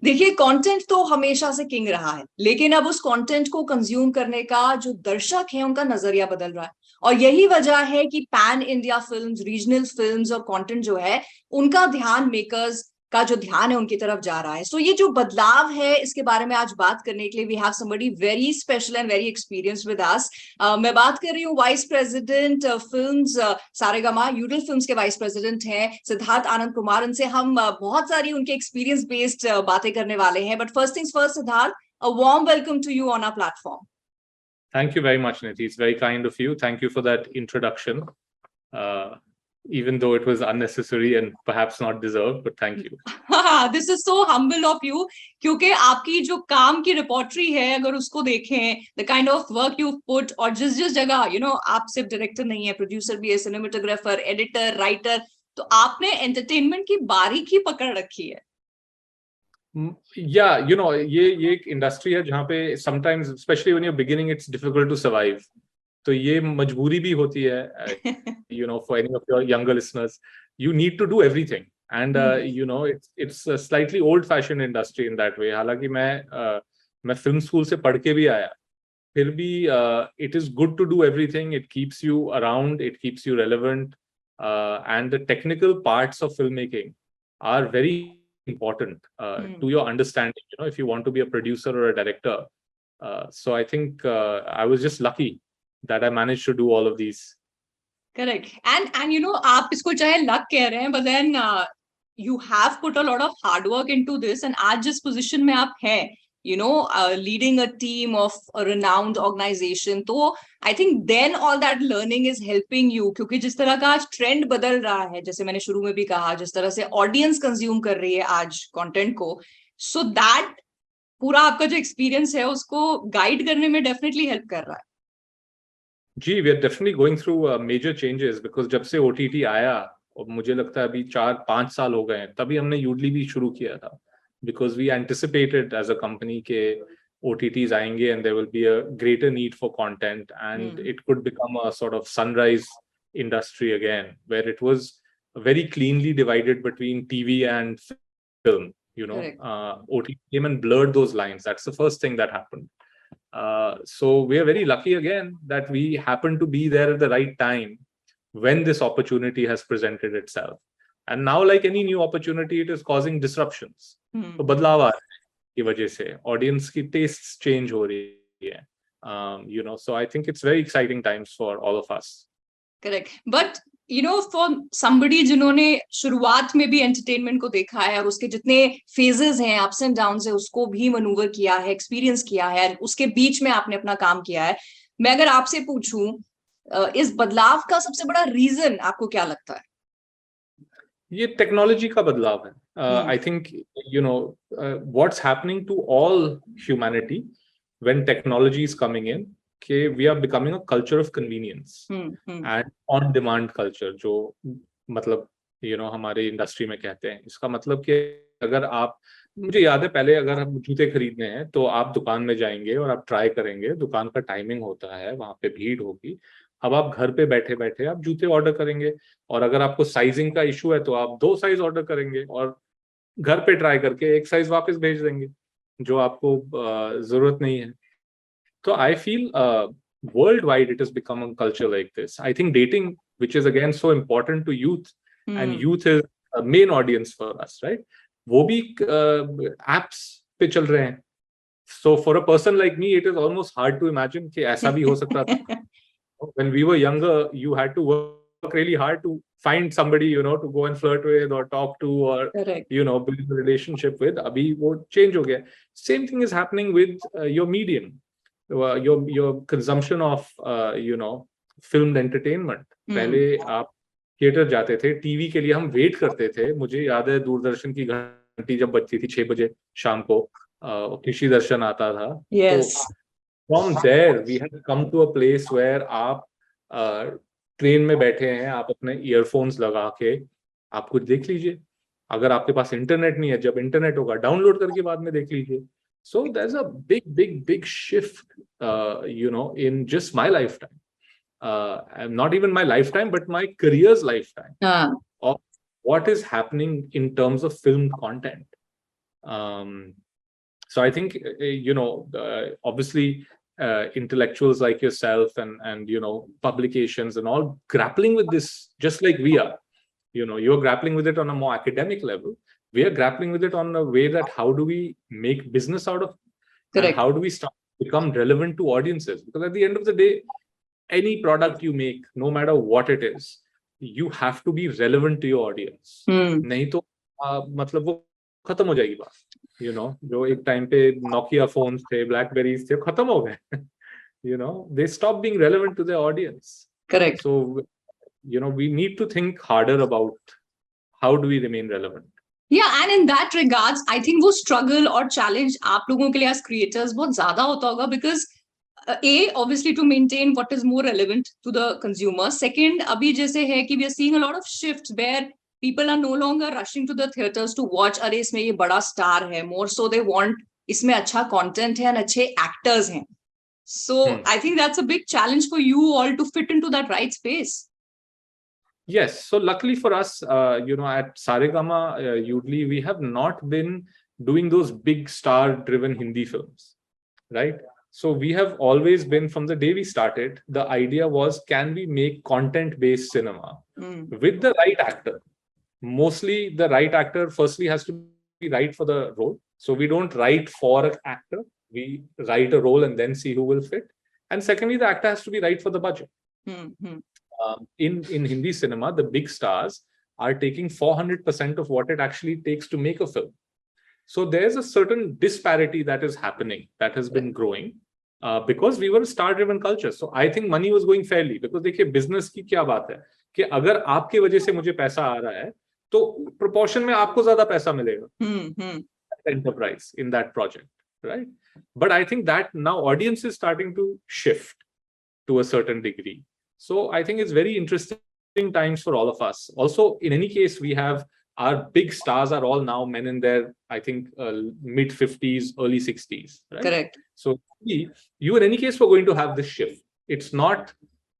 देखिए, कंटेंट तो हमेशा से किंग रहा है, लेकिन अब उस कंटेंट को कंज्यूम करने का जो दर्शक है उनका नजरिया बदल रहा है। और यही वजह है कि pan India films, regional films और कंटेंट जो है, उनका ध्यान, मेकर्स का जो ध्यान है उनकी तरफ जा रहा है। सो ये जो बदलाव है, इसके बारे में आज बात करने के लिए we have somebody very special and very experienced with us. मैं बात कर रही हूँ vice president films, Saregama Yoodlee films के वाइस प्रेसिडेंट हैं सिद्धार्थ आनंद कुमार। उनसे हम बहुत सारी उनके एक्सपीरियंस बेस्ड बातें करने वाले हैं। But first things first, Siddharth, a warm welcome to you on our platform. Thank you very much, Niti. It's very kind of you. Thank you for that introduction, even though it was unnecessary and perhaps not deserved, but thank you. This is so humble of you, क्योंकि आपकी जो काम की repertory है, अगर उसको देखें, the kind of work you put, और जिस जिस जगह आप सिर्फ डायरेक्टर नहीं है, प्रोड्यूसर भी है, सिनेमेटोग्राफर, एडिटर, राइटर, तो आपने एंटरटेनमेंट की बारीकी पकड़ रखी है। Yeah, ये एक इंडस्ट्री है जहाँ पे sometimes, especially when you're beginning, it's difficult to survive. तो ये मजबूरी भी होती है, for any of your younger listeners, you need to do everything. And it's a slightly old-fashioned industry in that way. हालांकि मैं फिल्म स्कूल से पढ़ के भी आया, फिर भी it is good to do everything. It keeps you around, it keeps you relevant, and the technical parts of filmmaking are very important to your understanding, if you want to be a producer or a director. So I think I was just lucky that I managed to do all of these. Correct. And आप इसको चाहे luck कह रहे हैं, but then you have put a lot of hard work into this, and आज जिस position में आप हैं, leading a team of a renowned organization, तो I think then all that learning is helping you, क्योंकि जिस तरह का आज ट्रेंड बदल रहा है, जैसे मैंने शुरू में भी कहा, जिस तरह से ऑडियंस कंज्यूम कर रही है आज कंटेंट को, so that पूरा आपका जो एक्सपीरियंस है उसको गाइड करने में डेफिनेटली हेल्प कर रहा है। जी, we are definitely going through major changes, because जब से OTT आया, और मुझे लगता है अभी 4-5 साल हो गए हैं, तभी हमने यूडली भी शुरू किया था, because we anticipated as a company के OTTs आएंगे and there will be a greater need for content, and it could become a sort of sunrise industry again, where it was very cleanly divided between TV and film. OTT came and blurred those lines. That's the first thing that happened. So we are very lucky again that we happen to be there at the right time when this opportunity has presented itself. And now, like any new opportunity, it is causing disruptions. तो बदलाव आ रहे हैं की वजह से, audience की tastes change हो रही है. So I think it's very exciting times for all of us. Correct. But for somebody जिन्होंने शुरुआत में भी एंटरटेनमेंट को देखा है, और उसके जितने फेजेस हैं, अप्स एंड डाउन्स है, उसको भी मनूवर किया है, एक्सपीरियंस किया है, उसके बीच में आपने अपना काम किया है, मैं अगर आपसे पूछूं, इस बदलाव का सबसे बड़ा रीजन आपको क्या लगता है? ये टेक्नोलॉजी का बदलाव है. I think what's happening to all humanity when technology is coming in, कि we are becoming a culture of convenience and on demand culture, जो मतलब हमारे इंडस्ट्री में कहते हैं. इसका मतलब कि अगर आप, मुझे याद है पहले अगर हम जूते खरीदने हैं तो आप दुकान में जाएंगे और आप ट्राई करेंगे, दुकान का टाइमिंग होता है, वहां पे भीड़ होगी. अब आप घर पे बैठे बैठे आप जूते ऑर्डर करेंगे, और अगर आपको साइजिंग का इशू है तो आप 2 साइज ऑर्डर करेंगे, और घर पे ट्राई करके 1 साइज वापस भेज देंगे जो आपको जरूरत नहीं है. So I feel worldwide it has become a culture like this. I think dating, which is again so important to youth, and youth is a main audience for us, right? वो भी apps पे चल रहे हैं. So for a person like me, it is almost hard to imagine कि ऐसा भी हो सकता था. When we were younger, you had to work really hard to find somebody, to go and flirt with or talk to, or build a relationship with. अभी वो change हो गया. Same thing is happening with your medium. Your consumption of filmed entertainment. पहले आप theatre जाते थे, TV के लिए हम वेट करते थे. मुझे याद है दूरदर्शन की घंटी जब बजती थी 6 बजे शाम को, कृषि दर्शन आता था. तो from there we have come to a place where आप ट्रेन में बैठे हैं, आप अपने ईयरफोन्स लगा के आप कुछ देख लीजिए. अगर आपके पास इंटरनेट नहीं है, जब इंटरनेट होगा डाउनलोड करके बाद में देख लीजिए. So there's a big shift, in just my lifetime, and not even my lifetime, but my career's lifetime, of what is happening in terms of film content. So I think obviously intellectuals like yourself and publications and all grappling with this just like we are. You're grappling with it on a more academic level. We are grappling with it on a way that how do we make business out of it? And how do we start to become relevant to audiences? Because at the end of the day, any product you make, no matter what it is, you have to be relevant to your audience. नहीं तो मतलब वो खत्म हो जाएगी बात. जो एक टाइम पे नोकिया फोन्स थे, ब्लैकबेरीज थे, खत्म हो गए. They stop being relevant to their audience. Correct. So we need to think harder about how do we remain relevant. Yeah, and in that regards, I think वो struggle or challenge आप लोगों के लिए as creators बहुत ज़्यादा होता होगा, because obviously to maintain what is more relevant to the consumer. Second, अभी जैसे है कि we are seeing a lot of shifts where people are no longer rushing to the theaters to watch, अरे इसमें ये बड़ा star है, more so they want इसमें अच्छा content है and अच्छे actors हैं. So I think that's a big challenge for you all to fit into that right space. Yes. So luckily for us, at Saregama, Udly, we have not been doing those big star-driven Hindi films, right? So we have always been, from the day we started, the idea was, can we make content-based cinema with the right actor? Mostly the right actor, firstly, has to be right for the role. So we don't write for an actor. We write a role and then see who will fit. And secondly, the actor has to be right for the budget. In Hindi cinema, the big stars are taking 400% of what it actually takes to make a film. So there's a certain disparity that is happening, that has been growing, because we were a star-driven culture. So I think money was going fairly, because देखिए business की क्या बात है कि अगर आपकी वजह से मुझे पैसा आ रहा है, तो proportion में आपको ज़्यादा पैसा मिलेगा. Enterprise in that project, right? But I think that now audience is starting to shift to a certain degree. So I think it's very interesting times for all of us. Also, in any case, we have our big stars are all now men in their, I think, mid 50s, early 60s. Right? Correct. So you in any case were going to have this shift. It's not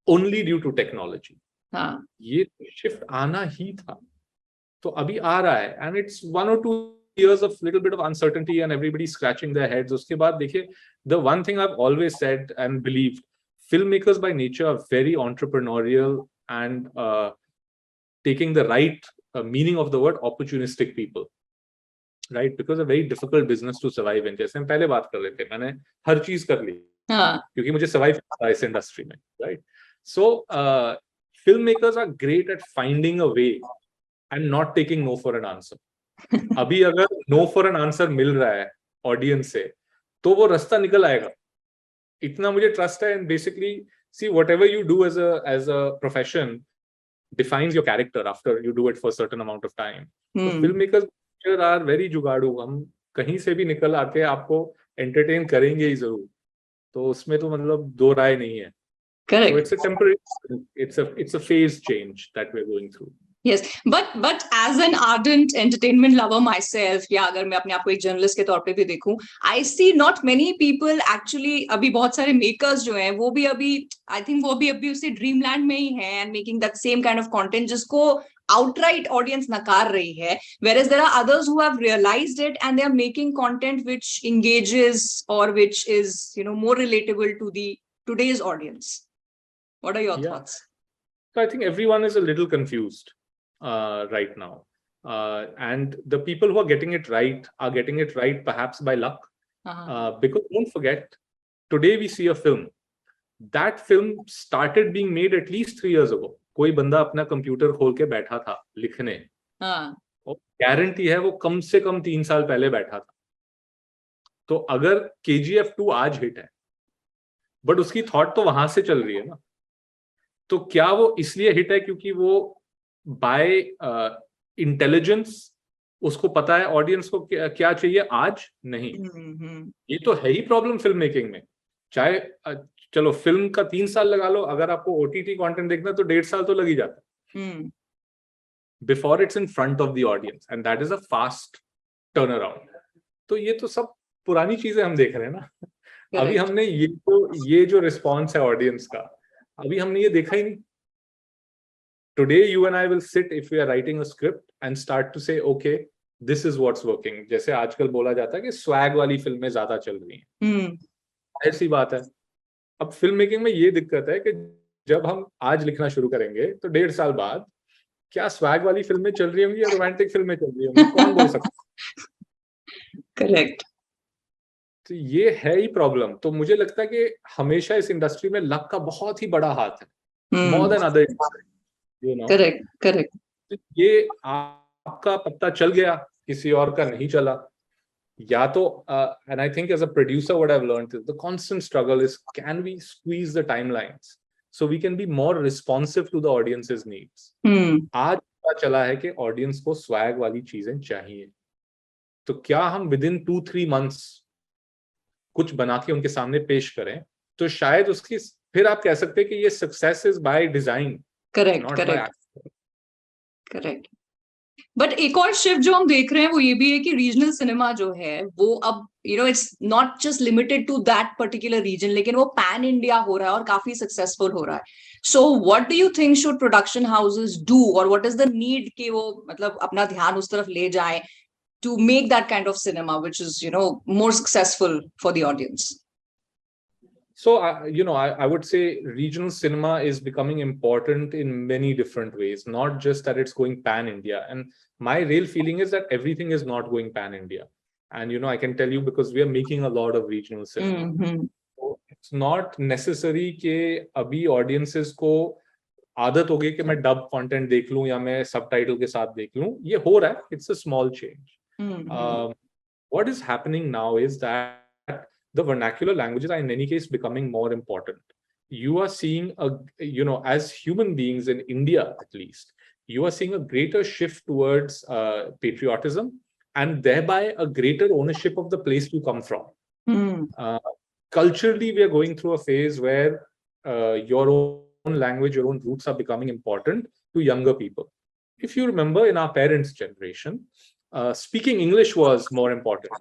only due to technology. ये shift आना ही था. तो अभी आ रहा है, and it's 1 or 2 years of little bit of uncertainty and everybody scratching their heads. उसके बाद देखिए, the one thing I've always said and believed, filmmakers by nature are very entrepreneurial and taking the right meaning of the word, opportunistic people, right? Because a very difficult business to survive in. जैसे हम पहले बात कर रहे थे, मैंने हर चीज कर ली क्योंकि मुझे survive करना है इस industry में, right? So filmmakers are great at finding a way and not taking no for an answer. अभी अगर no for an answer मिल रहा है audience से, तो वो रास्ता निकल आएगा. इतना मुझे trust है, and basically, see, whatever you do as a profession defines your character after you do it for a certain amount of time. So filmmakers are very जुगाड़ू. हम कहीं से भी निकल आके आपको entertain करेंगे ही जरूर. तो उसमें तो मतलब दो राय नहीं है. Correct. So it's a temporary, it's a phase change that we're going through. Yes, but as an ardent entertainment lover myself, या अगर मैं अपने आप को एक जर्नलिस्ट के तौर पे भी देखूं, I see not many people actually, अभी बहुत सारे makers जो हैं, वो भी अभी, I think वो भी अभी उसी dreamland में ही हैं and making that same kind of content जिसको outright audience नकार रही है, whereas there are others who have realized it and they are making content which engages or which is, more relatable to the today's audience. What are your thoughts? So I think everyone is a little confused right now. And the people who are getting it right perhaps by luck. Because don't forget, today we see a film. That film started being made at least 3 years ago. कोई बंदा अपना computer खोल के बैठा था लिखने. और guarantee है वो कम से कम 3 साल पहले बैठा था. तो अगर KGF 2 आज हिट है, बट उसकी थॉट तो वहां से चल रही है ना. तो क्या वो इसलिए हिट है क्योंकि वो बाय इंटेलिजेंस उसको पता है ऑडियंस को क्या चाहिए आज? नहीं. ये तो है ही प्रॉब्लम फिल्म मेकिंग में. चाहे चलो फिल्म का 3 साल लगा लो, अगर आपको OTT कंटेंट देखना तो 1.5 साल तो लग ही जाता है before it's in front of the audience, and that is a fast turn around. तो ये तो सब पुरानी चीजें हम देख रहे हैं ना. अभी हमने ये जो रिस्पॉन्स है ऑडियंस का, अभी हमने ये देखा ही नहीं. Today, you and I will sit, if we are writing a script, and start to say, okay, this is what's working. जैसे आजकल बोला जाता है कि स्वैग वाली फिल्में ज्यादा चल रही हैं, ऐसी बात है। अब फिल्म मेकिंग में ये दिक्कत है कि जब हम आज लिखना शुरू करेंगे तो 1.5 साल बाद क्या स्वैग वाली फिल्में चल रही होंगी या रोमांटिक फिल्में चल रही होंगी, कौन बोल सकता है? करेक्ट। तो ये है ही प्रॉब्लम। तो मुझे लगता है कि हमेशा इस इंडस्ट्री में लक का बहुत ही बड़ा हाथ है, more than other, you know. Correct correct. ये आपका पत्ता चल गया, किसी और का नहीं चला, या तो and I think as a producer what I've learned is the constant struggle is, can we squeeze the timelines so we can be more responsive to the audience's needs? आज पता चला है कि ऑडियंस को स्वैग वाली चीजें चाहिए, तो क्या हम विदिन 2-3 months कुछ बना के उनके सामने पेश करें, तो शायद उसकी फिर आप कह सकते हैं कि ये success is by design. Correct correct correct. But एक और शिफ्ट जो हम देख रहे हैं वो ये भी है कि रीजनल सिनेमा जो है वो अब it's not just limited to that particular region, लेकिन वो पैन इंडिया हो रहा है और काफी सक्सेसफुल हो रहा है। So what do you think should production houses do, और व्हाट इज द नीड कि वो मतलब अपना ध्यान उस तरफ ले जाए to make that kind of cinema which is more successful for the audience? So I would say regional cinema is becoming important in many different ways, not just that it's going pan India. And my real feeling is that everything is not going pan India, and I can tell you because we are making a lot of regional cinema. So it's not necessary कि अभी audiences को आदत हो गई कि मैं dub content देख लूं या मैं सबटाइटल के साथ देख लूं। ये हो रहा है, it's a small change. What is happening now is that the vernacular languages are in any case becoming more important. You are seeing as human beings in India, at least, you are seeing a greater shift towards patriotism and thereby a greater ownership of the place you come from. Culturally, we are going through a phase where your own language, your own roots are becoming important to younger people. If you remember, in our parents' generation, speaking English was more important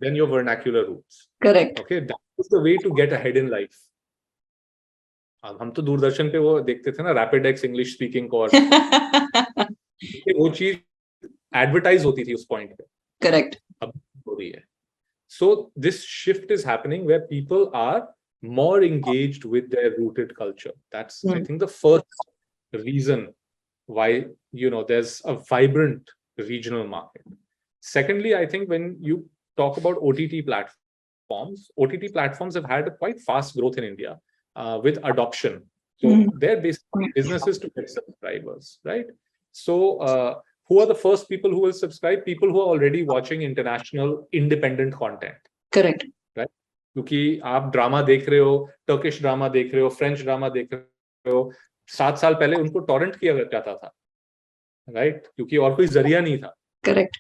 than your vernacular roots. Correct. Okay, that was the way to get ahead in life. हम तो दूरदर्शन पे वो देखते थे ना, rapid x English speaking course, वो चीज advertise होती थी उस पॉइंट पे। करेक्ट। अब हो रही है। So this shift is happening where people are more engaged with their rooted culture. That's I think the first reason why there's a vibrant regional market. Secondly, I think when you talk about OTT platforms have had a quite fast growth in India with adoption. So their business is to get subscribers, right? So who are the first people who will subscribe? People who are already watching international independent content. Correct. Right? क्योंकि आप drama देख रहे हो, Turkish drama देख रहे हो, French drama देख रहे हो, 7 साल पहले उनको टॉरेंट किया जाता था, राइट? क्योंकि और कोई जरिया नहीं था। करेक्ट।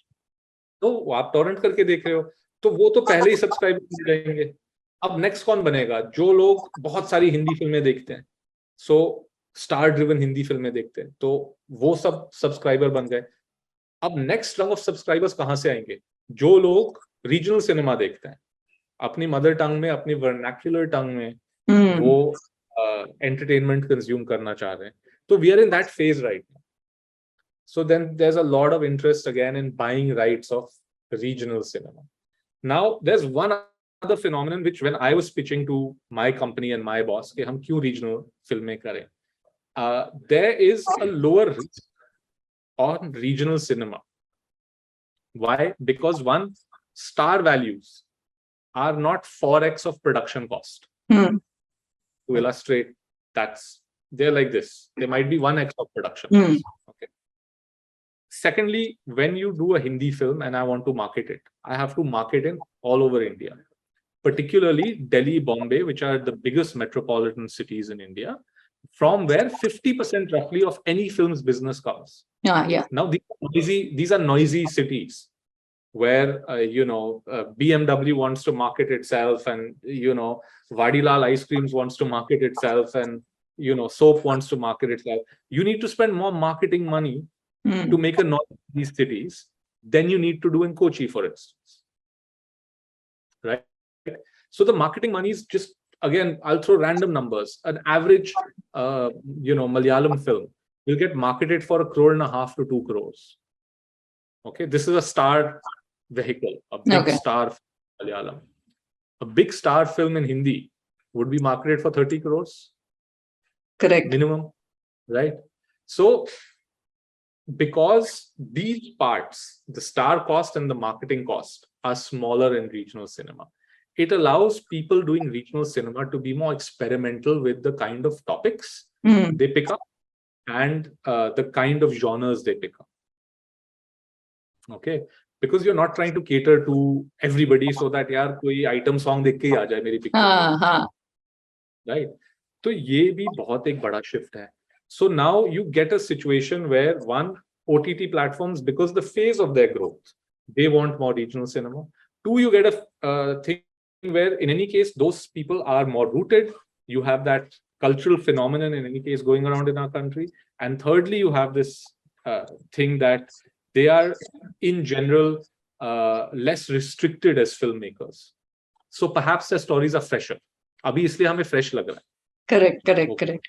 तो आप टॉरेंट करके देख रहे हो, तो वो तो पहले ही सब्सक्राइब कर जाएंगे। अब नेक्स्ट कौन बनेगा? जो लोग बहुत सारी हिंदी फिल्में देखते हैं, सो स्टार ड्रिवन हिंदी फिल्में देखते हैं, तो वो सब सब्सक्राइबर बन गए। अब नेक्स्ट रंग ऑफ सब्सक्राइबर्स कहां से आएंगे? जो लोग रीजनल सिनेमा देखते हैं, अपनी मदर टंग में, अपनी वर्नाक्युलर टंग में वो एंटरटेनमेंट कंज्यूम करना चाह रहे हैं। तो we are in that phase right now. So then there's a lot of interest again in buying rights of regional cinema. Now there's one other phenomenon which when I was pitching to my company and my boss कि हम क्यों regional फिल्में करें, there is a lower risk on regional cinema. Why? Because one, star values are not 4x of production cost. To illustrate, they're like this. They might be 1x of production cost. Okay. Secondly, when you do a Hindi film and I want to market it, I have to market in all over India, particularly Delhi, Bombay, which are the biggest metropolitan cities in India, from where 50% roughly of any film's business comes. Yeah. Now these are noisy cities where BMW wants to market itself, and Vadilal Ice Creams wants to market itself, and soap wants to market itself. You need to spend more marketing money to make a noise in these cities than you need to do in Kochi, for instance. Right? So the marketing money is just, again, I'll throw random numbers. An average, Malayalam film will get marketed for 1.5 crore to 2 crores. Okay, this is a star vehicle, a big star Malayalam. A big star film in Hindi would be marketed for 30 crores. Correct. Minimum, right? So, because these parts, the star cost and the marketing cost, are smaller in regional cinema, it allows people doing regional cinema to be more experimental with the kind of topics they pick up and the kind of genres they pick up. Okay, because you're not trying to cater to everybody so that यार कोई item song देख के ही आ जाए मेरी picture, right? तो ये भी बहुत एक बड़ा shift है. So now you get a situation where one, OTT platforms, because the phase of their growth, they want more regional cinema. Two, you get a thing where in any case those people are more rooted. You have that cultural phenomenon in any case going around in our country. And thirdly, you have this thing that they are in general less restricted as filmmakers. So perhaps their stories are fresher. अभी इसलिए हमें fresh लग रहा है. Correct.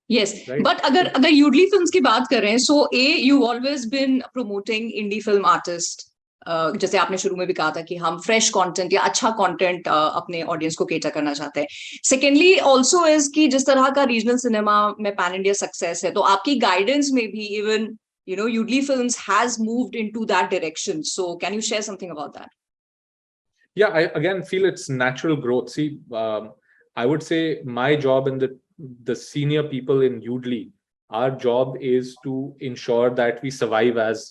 Yes, right? But अगर Yoodlee films की बात करें, so you've always been promoting indie film artists. जैसे आपने शुरू में भी कहा था कि हम फ्रेश कंटेंट या अच्छा कंटेंट अपने ऑडियंस को केटर करना चाहते हैं. सेकेंडली ऑल्सो इज कि जिस तरह का रीजनल सिनेमा में पैन इंडिया सक्सेस है, तो आपकी गाइडेंस में भी even Yoodlee Films has moved into that direction. So can you share something about that? Yeah, I again feel it's natural growth. See, I would say my job and the senior people in Yoodlee, our job is to ensure that we survive as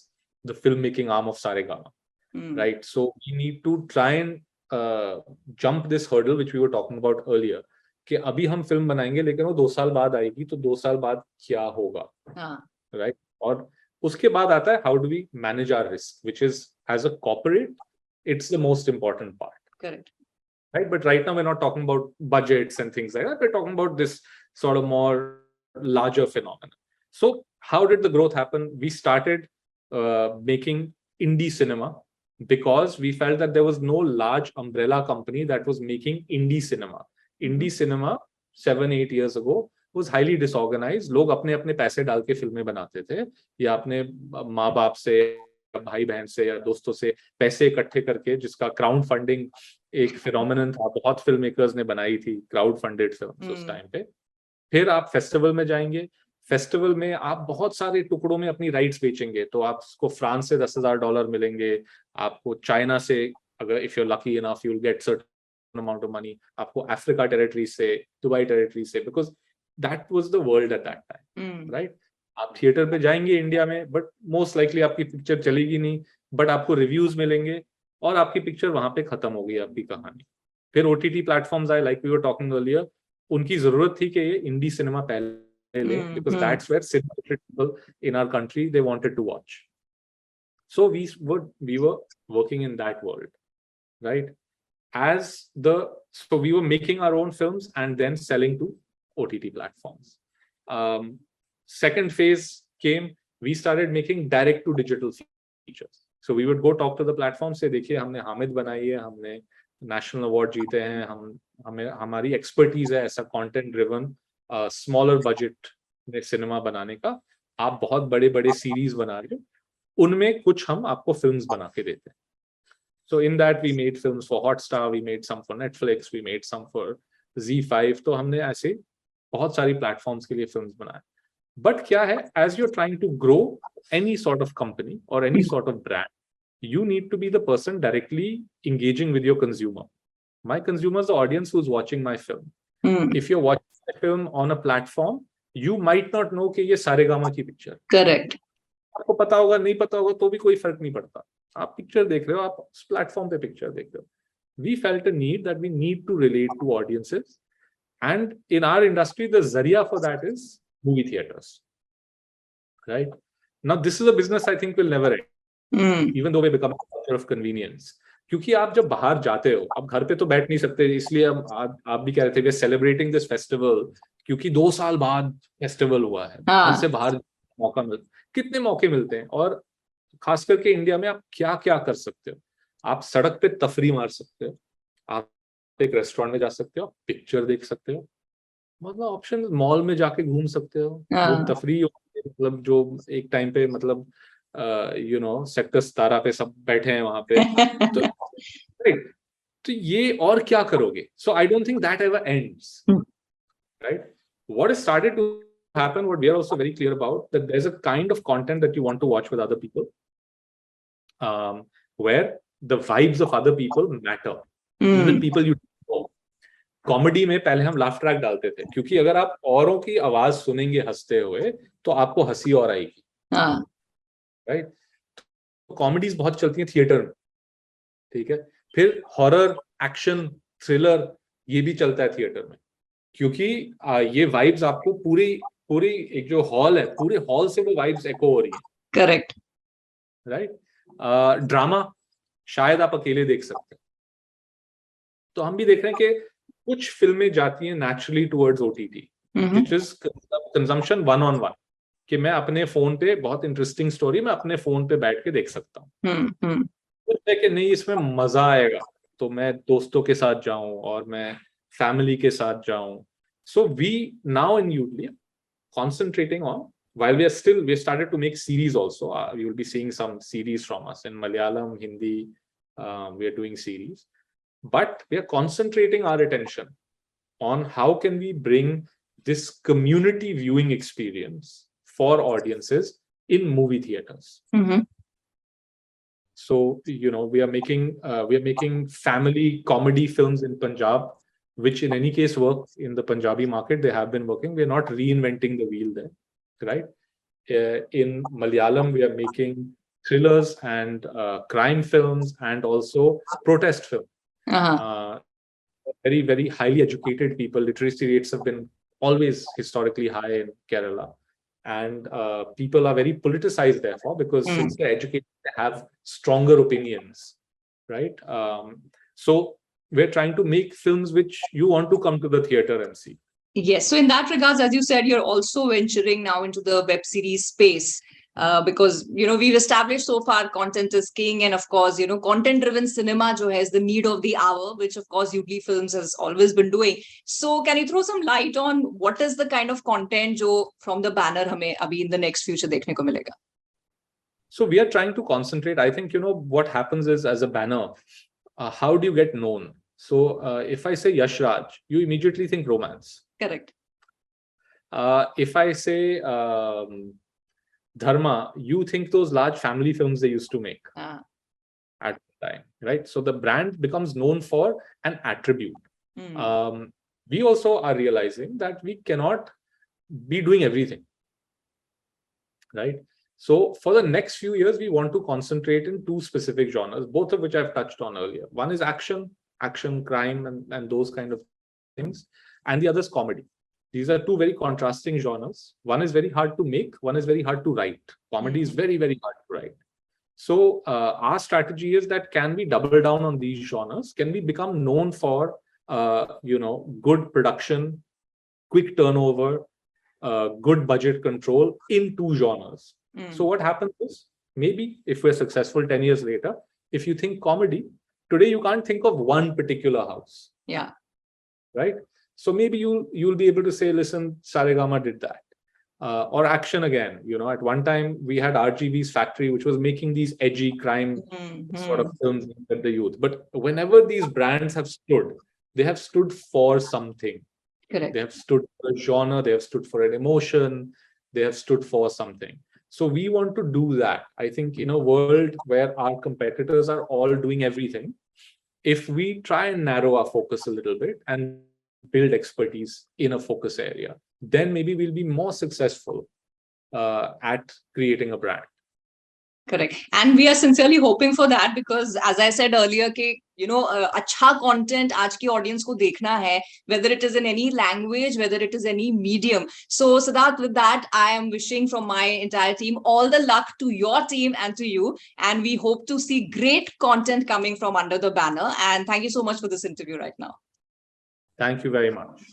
the filmmaking arm of Saregama. Right? So we need to try and jump this hurdle which we were talking about earlier. कि अभी हम film बनाएंगे लेकिन वो 2 साल बाद आएगी, तो 2 साल बाद क्या होगा, right? और उसके बाद आता है how do we manage our risk, which is as a corporate, it's the most important part. Correct. Right? But right now we're not talking about budgets and things like that. We're talking about this sort of more larger phenomenon. So how did the growth happen? We started making indie cinema because we felt that there was no large umbrella company that was making indie cinema. Indie cinema 7-8 years ago was highly disorganized. लोग अपने अपने पैसे डाल के फिल्में बनाते थे या अपने माँ बाप से, भाई बहन से या दोस्तों से पैसे इकट्ठे करके, जिसका क्राउड फंडिंग एक फिनोमेनन था, बहुत फिल्म मेकर्स ने बनाई थी क्राउड फंडेड फिल्म्स उस टाइम पे. फिर आप फेस्टिवल में जाएंगे, फेस्टिवल में आप बहुत सारे टुकड़ों में अपनी राइट्स बेचेंगे, तो आपको फ्रांस से $10,000 मिलेंगे, आपको चाइना से, अगर if you are lucky enough you will get certain amount of money, आपको अफ्रीका टेरिटरी से, दुबई टेरिटरी से, because that was the world at that time, right? आप थिएटर पे जाएंगे इंडिया में, बट मोस्ट लाइकली आपकी पिक्चर चलेगी नहीं, बट आपको रिव्यूज मिलेंगे और आपकी पिक्चर वहां पे खत्म हो गई आपकी कहानी. फिर ओटीटी प्लेटफॉर्म्स आए, like we were talking earlier, उनकी जरूरत थी कि ये इंडी सिनेमा पहले ले, because that's where cinema people in our country they wanted to watch. So we were working in that world, right? So we were making our own films and then selling to OTT platforms. Second phase came, we started making direct to digital features. So we would go talk to the platform, say देखिए हमने हामिद बनाई है, हमने national award जीते हैं, हमें हमारी expertise है ऐसा कंटेंट ड्रिवन स्मॉलर बजट में सिनेमा बनाने का, आप बहुत बड़े बड़े सीरीज बना रहे हो, उनमें कुछ हम आपको फिल्म्स बना के देते हैं. So in that we made films for Hotstar, we made some for Netflix, we made some for Z5. तो हमने ऐसे बहुत सारी प्लेटफॉर्म्स के लिए फिल्म्स बनाए. But क्या है, as you're trying to grow any sort of company or any sort of brand, you need to be the person directly engaging with your consumer. My consumer is the audience who's watching my film. If you're watching a film on a platform, you might not know कि ये सारेगामा की picture. Correct. आपको पता होगा, नहीं पता होगा तो भी कोई फर्क नहीं पड़ता. आप पिक्चर देख रहे हो, आप उस प्लेटफॉर्म पे पिक्चर देख रहे हो. We felt a need that we need to relate to audiences, and in our industry the zariya for that is movie theaters, right? Now this is a business I think will never end, even though we become a culture of convenience. क्योंकि आप जब बाहर जाते हो, आप घर पे तो बैठ नहीं सकते, इसलिए आप भी कह रहे थे we are celebrating this festival क्योंकि 2 साल बाद फेस्टिवल हुआ है. घर से बाहर मौका मिलता, कितने मौके मिलते हैं, और खास करके इंडिया में आप क्या क्या कर सकते हो. आप सड़क पे तफरी मार सकते हो, आप एक रेस्टोरेंट में जा सकते हो, पिक्चर देख सकते हो, मतलब ऑप्शन, मॉल में जाके घूम सकते हो. वो तफरी मतलब जो एक टाइम पे मतलब सेक्टर 17 पे सब बैठे हैं वहां पे, तो right, तो ये और क्या करोगे? So I don't think that ever ends, right? What has started to happen, what we are also very clear about, that there's a kind of content that you want to watch with other people, where the vibes of other people matter, even people you don't know. Comedy में पहले हम laugh track डालते थे, क्योंकि अगर आप औरों की आवाज सुनेंगे हंसते हुए तो आपको हंसी और आएगी, राइट? तो कॉमेडीज बहुत चलती हैं थिएटर में, ठीक है? फिर हॉरर, एक्शन, थ्रिलर ये भी चलता है थिएटर में, क्योंकि ये वाइब्स आपको पूरी एक जो हॉल है, पूरे हॉल से वो वाइब्स एको हो रही है। Correct, right? ड्रामा शायद आप अकेले देख सकते हैं, तो हम भी देख रहे हैं कि कुछ फिल्में जाती हैं naturally towards OTT, which is consumption one on one, कि मैं अपने फोन पे बहुत इंटरेस्टिंग स्टोरी मैं अपने फोन पे बैठ के देख सकता हूँ। कि नहीं इसमें मजा आएगा तो मैं दोस्तों के साथ जाऊं और मैं फैमिली के साथ जाऊं। So we now in YouTube concentrating on, while we started to make series also, you will be seeing some series from us in Malayalam, Hindi, we are doing series, but we are concentrating our attention on how can we bring this community viewing experience for audiences in movie theaters. So we are making family comedy films in Punjab, which in any case work in the Punjabi market. They have been working. We are not reinventing the wheel there, right? In Malayalam, we are making thrillers and crime films and also protest films. Very, very highly educated people. Literacy rates have been always historically high in Kerala. And people are very politicized, therefore, because since they're educated, they have stronger opinions, right? So we're trying to make films which you want to come to the theater and see. Yes. So in that regards, as you said, you're also venturing now into the web series space. Because we've established so far content is king, and of course content driven cinema jo hai is the need of the hour, which of course UG Films has always been doing. So can you throw some light on what is the kind of content jo from the banner hame abhi in the next future dekhne ko milega? So we are trying to concentrate. I think what happens is, as a banner, how do you get known? So if I say Yash Raj, you immediately think romance. Correct. If I say Dharma, you think those large family films they used to make at the time, right? So the brand becomes known for an attribute. We also are realizing that we cannot be doing everything, right? So for the next few years, we want to concentrate in two specific genres, both of which I've touched on earlier. One is action, crime, and those kind of things, and the other is comedy. These are two very contrasting genres. One is very hard to make, one is very hard to write. Comedy is very, very hard to write. So our strategy is that, can we double down on these genres? Can we become known for good production, quick turnover, good budget control in two genres? So what happens is, maybe if we're successful 10 years later, if you think comedy, today you can't think of one particular house. Yeah. Right? So maybe you'll be able to say, listen, Saregama did that. Or action again. At one time we had RGV's Factory, which was making these edgy crime sort of films with the youth. But whenever these brands have stood, they have stood for something. Correct. They have stood for a genre, they have stood for an emotion, they have stood for something. So we want to do that. I think in a world where our competitors are all doing everything, if we try and narrow our focus a little bit and build expertise in a focus area, then maybe we'll be more successful at creating a brand. Correct. And we are sincerely hoping for that, because as I said earlier, acha content aaj ki audience ko dekhna hai, whether it is in any language, whether it is any medium. So Siddharth, with that, I am wishing from my entire team all the luck to your team and to you. And we hope to see great content coming from under the banner. And thank you so much for this interview right now. Thank you very much.